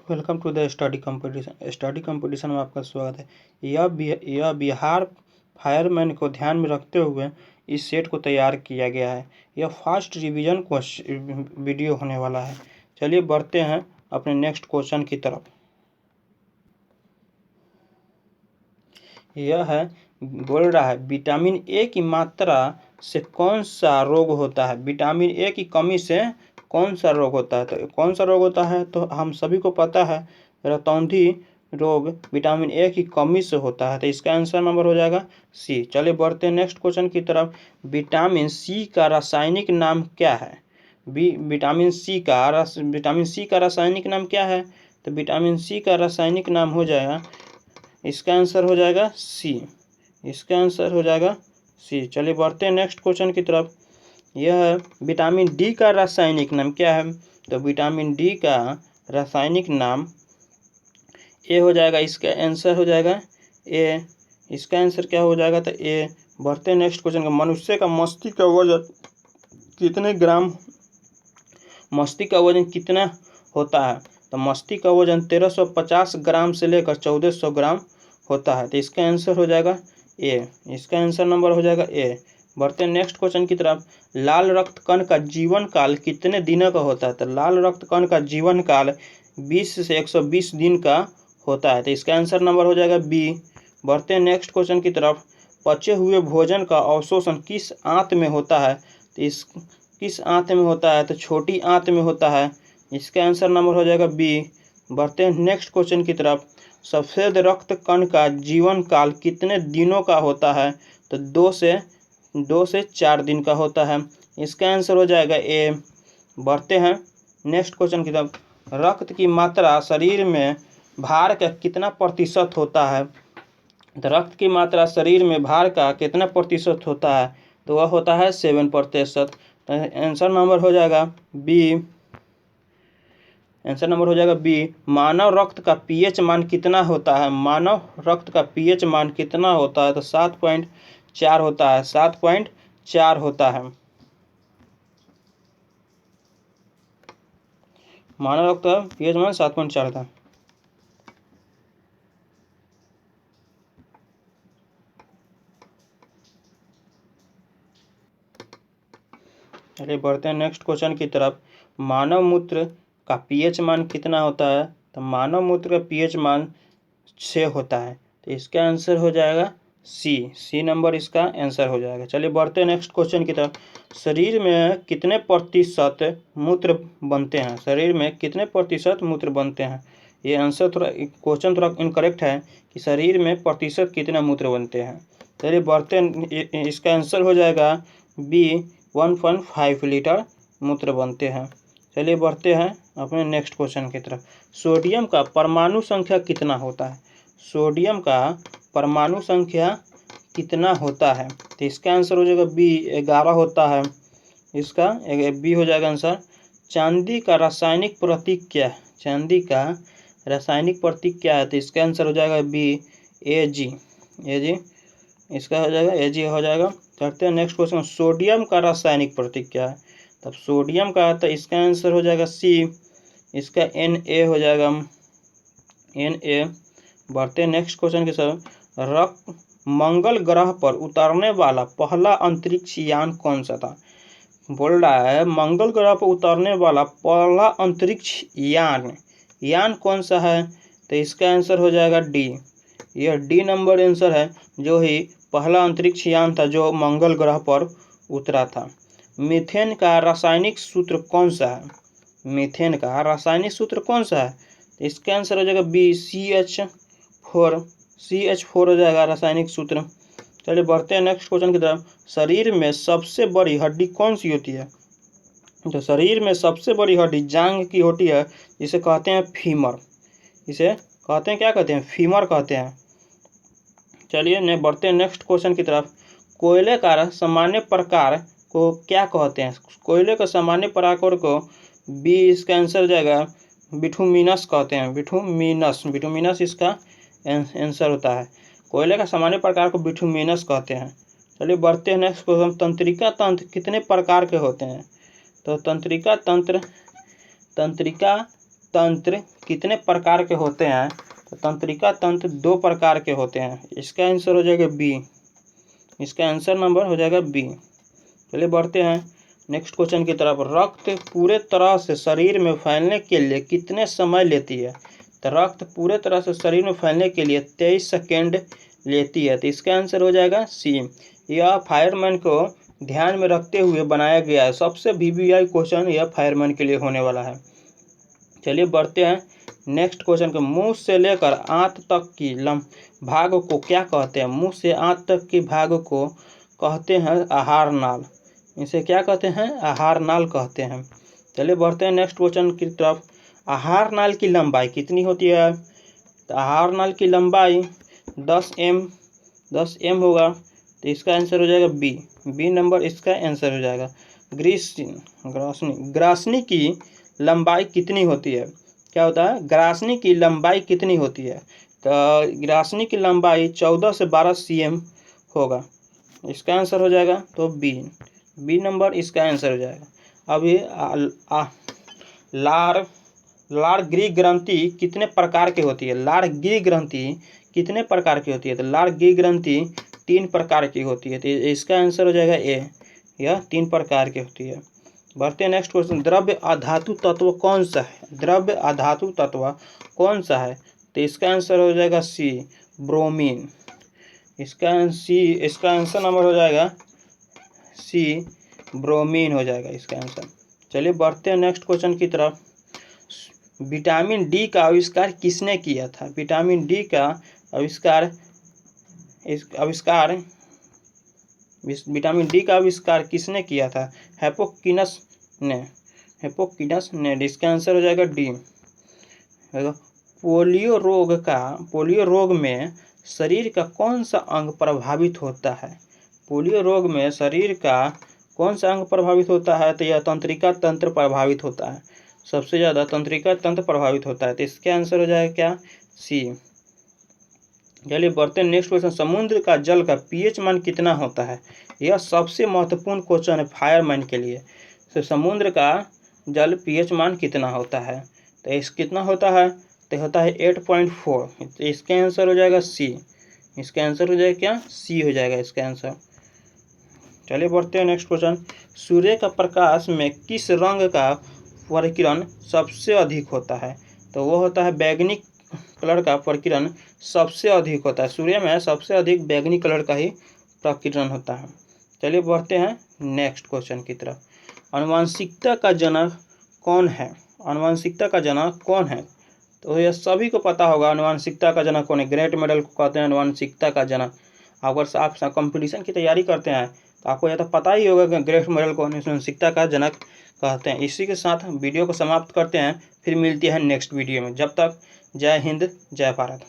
Welcome to the study competition. Study competition में आपका स्वागत है। यह बिहार फायरमैन को ध्यान में रखते हुए इस सेट को तैयार किया गया है। यह फास्ट रिवीजन वीडियो होने वाला है। चलिए बढ़ते हैं अपने नेक्स्ट क्वेश्चन की तरफ। यह है, बोल रहा है विटामिन ए की मात्रा से कौन सा रोग होता है। विटामिन ए की कमी से कौन सा रोग होता है। तो कौन सा रोग होता है, तो हम सभी को पता है रतौंधी रोग विटामिन ए की कमी से होता है। तो इसका आंसर नंबर हो जाएगा सी। चलिए बढ़ते हैं नेक्स्ट क्वेश्चन की तरफ। विटामिन सी का रासायनिक नाम क्या है। विटामिन सी का रासायनिक नाम क्या है। तो विटामिन सी का रासायनिक नाम हो जाएगा, इसका आंसर हो जाएगा सी। इसका आंसर हो जाएगा सी। चलिए बढ़ते हैं नेक्स्ट क्वेश्चन की तरफ। यह है, विटामिन डी का रासायनिक नाम क्या है। तो विटामिन डी का रासायनिक नाम ए हो जाएगा। इसका आंसर हो जाएगा ए। इसका आंसर क्या हो जाएगा, तो ए। बढ़ते हैं नेक्स्ट क्वेश्चन का। मनुष्य का मस्तिष्क का वजन कितने ग्राम मस्तिष्क का वजन कितना होता है। तो मस्तिष्क का वजन 1350 ग्राम से लेकर 1400 ग्राम होता है। तो इसका आंसर हो जाएगा ए। इसका आंसर नंबर हो जाएगा ए। बढ़ते हैं नेक्स्ट क्वेश्चन की तरफ। लाल रक्त कण का जीवन काल कितने दिनों का होता है। तो लाल रक्त कण का जीवन काल 20 से 120 दिन का होता है। तो इसका आंसर नंबर हो जाएगा बी। बढ़ते हैं नेक्स्ट क्वेश्चन की तरफ। पचे हुए भोजन का अवशोषण किस आंत में होता है। तो किस आंत में होता है, तो छोटी आंत में होता है। इसका आंसर नंबर हो जाएगा बी। बढ़ते हैं नेक्स्ट क्वेश्चन की तरफ। सफेद रक्त कण का जीवन काल कितने दिनों का होता है। तो 2 से 4 दिन का होता है। इसका आंसर हो जाएगा ए। बढ़ते हैं नेक्स्ट क्वेश्चन की तरफ। रक्त की मात्रा शरीर में भार का कितना प्रतिशत होता है। तो रक्त की मात्रा शरीर में भार का कितना प्रतिशत होता है, तो वह होता है 7%। आंसर नंबर हो जाएगा बी। आंसर नंबर हो जाएगा बी। मानव रक्त का पीएच मान कितना होता है। मानव रक्त का पीएच मान कितना होता है, तो 7.4 होता है। 7.4 होता है। मानव रक्त का पीएच मान 7.4 होता है। चलिए बढ़ते हैं नेक्स्ट क्वेश्चन की तरफ। मानव मूत्र का पीएच मान कितना होता है। तो मानव मूत्र का पीएच मान 6 होता है। तो इसका आंसर हो जाएगा सी नंबर इसका आंसर हो जाएगा। चलिए बढ़ते हैं नेक्स्ट क्वेश्चन की तरफ। शरीर में कितने प्रतिशत मूत्र बनते हैं। शरीर में कितने प्रतिशत मूत्र बनते हैं। ये आंसर क्वेश्चन थोड़ा इनकरेक्ट है कि शरीर में प्रतिशत कितना मूत्र बनते हैं। चलिए बढ़ते हैं, इसका आंसर हो जाएगा बी। 1.5 लीटर मूत्र बनते हैं। चलिए बढ़ते हैं अपने नेक्स्ट क्वेश्चन की तरफ। सोडियम का परमाणु संख्या कितना होता है। सोडियम का परमाणु संख्या कितना होता है। तो इसका आंसर हो जाएगा बी। 11 होता है। इसका बी हो जाएगा आंसर। चांदी का रासायनिक प्रतीक क्या है। चांदी का रासायनिक प्रतीक क्या है, तो इसका आंसर हो जाएगा बी। ए जी। इसका हो जाएगा ए हो जाएगा। करते हैं नेक्स्ट क्वेश्चन। सोडियम का रासायनिक प्रतीक क्या है। तब सोडियम का, तो इसका आंसर हो जाएगा सी। इसका Na हो जाएगा Na। बढ़ते हैं नेक्स्ट क्वेश्चन के साथ। मंगल ग्रह पर उतरने वाला पहला अंतरिक्ष यान कौन सा था। बोल रहा है मंगल ग्रह पर उतरने वाला पहला अंतरिक्ष यान कौन सा है। तो इसका आंसर हो जाएगा डी। यह डी नंबर आंसर है, जो ही पहला अंतरिक्ष यान था जो मंगल ग्रह पर उतरा था। मीथेन का रासायनिक सूत्र कौन सा है। मीथेन का रासायनिक सूत्र कौन सा है, तो इसका आंसर हो जाएगा बी। CH4 हो जाएगा रासायनिक सूत्र। चलिए बढ़ते हैं नेक्स्ट क्वेश्चन की तरफ। शरीर में सबसे बड़ी हड्डी कौन सी होती है। तो शरीर में सबसे बड़ी हड्डी जांघ की होती है, जिसे कहते हैं फीमर। इसे कहते हैं, क्या कहते हैं, फीमर कहते हैं। चलिए बढ़ते हैं नेक्स्ट क्वेश्चन की तरफ। कोयले का सामान्य प्रकार को क्या कहते हैं। कोयले के सामान्य प्रकार को बी। इसका आंसर जाएगा बिटुमिनस कहते हैं। बिटुमिनस इसका आंसर होता है। कोयले का सामान्य प्रकार को बिटुमिनस कहते हैं। चलिए बढ़ते हैं नेक्स्ट क्वेश्चन। तंत्रिका तंत्र कितने प्रकार के होते हैं। तो तंत्रिका तंत्र कितने प्रकार के होते हैं? तो तंत्रिका तंत्र 2 प्रकार के होते हैं। इसका आंसर हो जाएगा बी। इसका आंसर नंबर हो जाएगा बी। चलिए बढ़ते हैं नेक्स्ट क्वेश्चन की तरफ। रक्त पूरे तरह से शरीर में फैलने के लिए कितने समय लेती है? तो रक्त पूरे तरह से शरीर में फैलने के लिए 23 सेकेंड लेती है। तो इसका आंसर हो जाएगा सी। यह फायरमैन को ध्यान में रखते हुए बनाया गया है। सबसे वीवीआई क्वेश्चन यह फायरमैन के लिए होने वाला है। चलिए बढ़ते हैं नेक्स्ट क्वेश्चन के। मुंह से लेकर आंत तक की भाग को क्या कहते हैं? मुंह से आंत तक की भाग को कहते हैं आहार नाल। इसे क्या कहते हैं? आहार नाल कहते हैं। चलिए बढ़ते हैं नेक्स्ट क्वेश्चन की तरफ। आहार नाल की लंबाई कितनी होती है? तो आहार नाल की लंबाई 10 एम होगा। तो इसका आंसर हो जाएगा बी। बी नंबर इसका आंसर हो जाएगा। ग्रासनी की लंबाई कितनी होती है? क्या होता है? ग्रासनी की लंबाई कितनी होती है? तो ग्रासनी की लंबाई 14 से 12 cm होगा। इसका आंसर हो जाएगा तो बी। बी नंबर इसका आंसर हो जाएगा। अभी लार गृह ग्रंथि कितने प्रकार की होती है? लार गृह ग्रंथि कितने प्रकार की होती है? तो लार गृह ग्रंथि 3 प्रकार की होती है। तो इसका आंसर हो जाएगा ए। यह 3 प्रकार की होती है। बढ़ते हैं नेक्स्ट क्वेश्चन। द्रव्य अधातु तत्व कौन सा है? द्रव्य अधातु तत्व कौन सा है? तो इसका आंसर हो जाएगा सी, ब्रोमीन। इसका आंसर नंबर हो जाएगा सी, ब्रोमीन हो जाएगा इसका आंसर। चलिए बढ़ते हैं नेक्स्ट क्वेश्चन की तरफ। विटामिन डी का आविष्कार किसने किया था? विटामिन डी का विटामिन डी का आविष्कार किसने किया था? हिप्पोकिनस ने। इसका आंसर हो जाएगा डी। पोलियो रोग में शरीर का कौन सा अंग प्रभावित होता है? पोलियो रोग में शरीर का कौन सा अंग प्रभावित होता है? तो यह तंत्रिका तंत्र प्रभावित होता है। सबसे ज़्यादा तंत्रिका तंत्र प्रभावित होता है। तो इसका आंसर हो जाएगा क्या? सी। चलिए बढ़ते हैं नेक्स्ट क्वेश्चन। समुद्र का जल का पीएच मान कितना होता है? यह सबसे महत्वपूर्ण क्वेश्चन है फायरमैन के लिए। तो समुद्र का जल पीएच मान कितना होता है? तो कितना होता है? तो होता है 8.4। तो इसका आंसर हो जाएगा सी। इसका आंसर हो जाएगा क्या? सी हो जाएगा इसका आंसर। चलिए बढ़ते हैं नेक्स्ट क्वेश्चन। सूर्य का प्रकाश में किस रंग का प्रकिरण सबसे अधिक होता है? तो वो होता है बैगनी कलर का प्रकिरण सबसे अधिक होता है। सूर्य में सबसे अधिक बैगनी कलर का ही प्रकिरण होता है। चलिए बढ़ते हैं नेक्स्ट क्वेश्चन की तरफ। आनुवंशिकता का जनक कौन है? आनुवंशिकता का जनक कौन है? तो यह सभी को पता होगा आनुवंशिकता का जनक कौन है। ग्रेट मेडल को कहते हैं आनुवंशिकता का जनक। अगर आप कंपटीशन की तैयारी करते हैं तो आपको यह तो पता ही होगा कि ग्रेट मेडल को आनुवंशिकता का जनक कहते हैं। इसी के साथ वीडियो को समाप्त करते हैं। फिर मिलती है नेक्स्ट वीडियो में। जब तक जय हिंद, जय भारत।